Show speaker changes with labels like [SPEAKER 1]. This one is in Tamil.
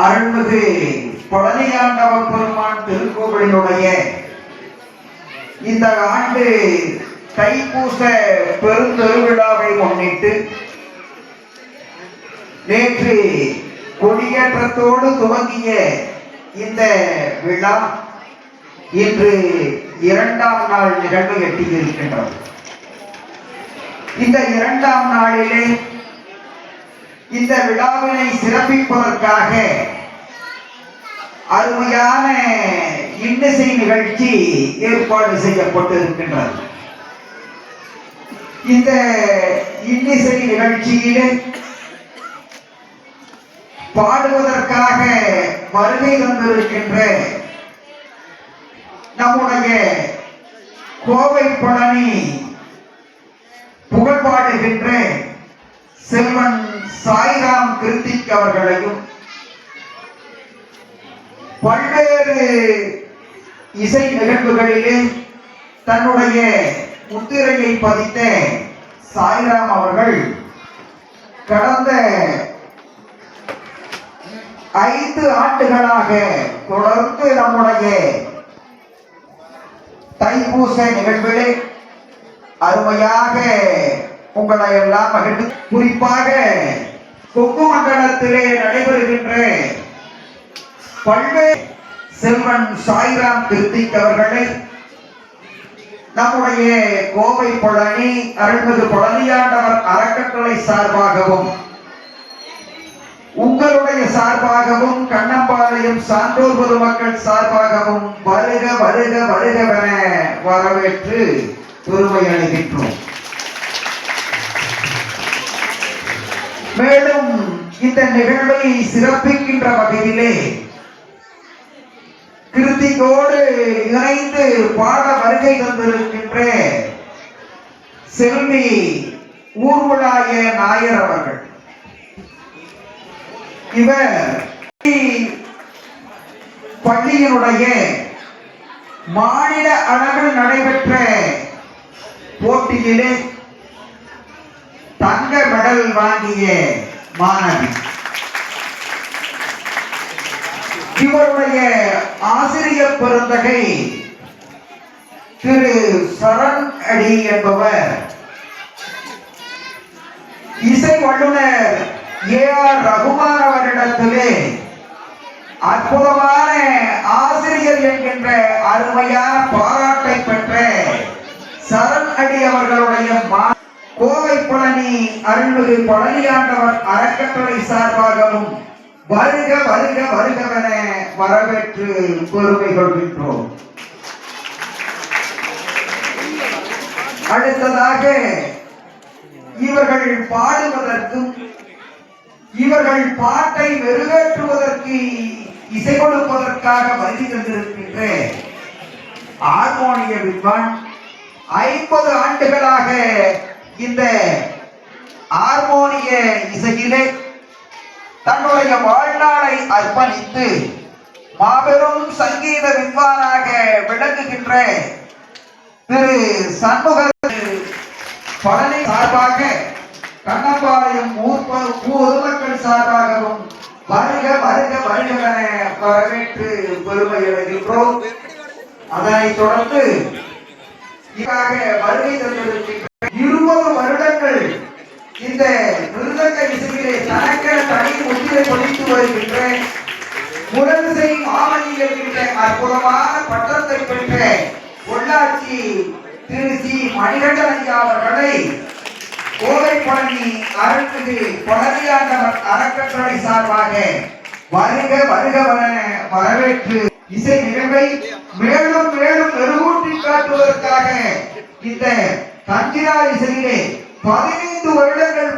[SPEAKER 1] அருள்மிகு பழனியாண்டவ பெருமான் திருக்கோவிலினுடைய இந்த ஆண்டு தைப்பூச பெருந்தெருவிழாவை முன்னிட்டு நேற்று கொடியேற்றத்தோடு துவங்கிய இந்த விழா இன்று இரண்டாம் நாள் நிகழ்வு எட்டியிருக்கின்றது. இந்த இரண்டாம் நாளிலே இந்த விழாவினை சிறப்பிப்பதற்காக அருமையான இன்னிசை நிகழ்ச்சி ஏற்பாடு செய்யப்பட்டிருக்கின்றது. இந்த இன்னிசை நிகழ்ச்சியிலே பாடுவதற்காக வருகை தந்திருக்கின்ற நம்முடைய கோவை பழனி புகழ் பாடுகின்ற செல்வன் சாய்ராம் கிருத்திக் அவர்களையும் பல்வேறு இசை நிகழ்வுகளிலே தன்னுடைய முத்திரையை பதித்த சாய்ராம் அவர்கள் கடந்த 5 ஆண்டுகளாக தொடர்ந்து நம்முடைய தைப்பூச நிகழ்வுகளே அருமையாக உங்களை எல்லாம் மகிழ்ந்து, குறிப்பாக கொங்கு மண்டலத்திலே நடைபெறுகின்ற பல்வேறு செல்வன் சாய்ராம் கிருத்திக் அவர்களை நம்முடைய கோவை பழனி அருள்மிகு பழனியாண்டவர் அறக்கட்டளை சார்பாகவும் உங்களுடைய சார்பாகவும் கண்ணம்பாளையம் சான்றோர் பொதுமக்கள் சார்பாகவும் வருக வருக வருகவென வரவேற்று பெருமை அளிக்கின்றோம். மேலும் இந்த நிகழ்வை சிறப்பிக்கின்ற வகையிலே கிருத்திகோடு இணைந்து பாட வருகை தந்திருக்கின்ற செல்வி ஊர்வலாய நாயர் அவர்கள். இவர் பள்ளியினுடைய மாநில அளவில் நடைபெற்ற போட்டியிலே தங்க மெடல் வாங்கிய மாணவி. இவருடைய ஆசிரியர் பெருந்தகை திரு சரண் அடி என்பவர் இசை வல்லுநர் ஏ.ஆர். ரகுமான் அவரிடத்திலே அற்புதமான ஆசிரியர் என்கின்ற அருமையான பாராட்டை பெற்ற சரண் அடி அவர்களுடைய கோவை பழனி அருள்மிகு பழனியாண்டவர் அறக்கட்டளை சார்பாகவும் வருக வருக வருகவென வரவேற்று பெருமை கொள்கின்றோம். அடுத்ததாக இவர்கள் பாடுவதற்கும் இவர்கள் பாட்டை மெருகேற்றுவதற்கு இசை கொடுப்பதற்காக வருகை தந்திருக்கின்ற ஹார்மோனிய வித்வான் 50 ஆண்டுகளாக இந்த ஹார்மோனிய இசையிலே தன்னுடைய வாழ்நாளை அர்ப்பணித்து மாபெரும் சங்கீத வித்வானாக விளங்குகின்ற திரு சண்முக பழனி சார்பாக கண்ணம்பாளையம் பொதுமக்கள் சார்பாகவும் வருக வருக வருகவென வரவேற்று பெருமை அடைகின்றோம். அதனைத் தொடர்ந்து வருகை தந்திருக்கின்ற 20 வருடங்கள் இந்த மிருதங்க இசையிலே தனக்கென தனி முத்திரை பதித்து வருகின்ற முரசை மாமணி என்கின்ற அற்புதமான பட்டத்தை பெற்ற பொள்ளாச்சி திரு சி. மணிகண்டன் ஐயா அவர்களை கோவை பழனி அருள்மிகு பழனியாண்டவர் அறக்கட்டளை சார்பாக வருக வருகவென வரவேற்று இசை நிகழ்வை மேலும் மேலும் மெருகூட்டி காட்டுவதற்காக இந்த தஞ்சிரா இசையிலே 15 வருடங்கள்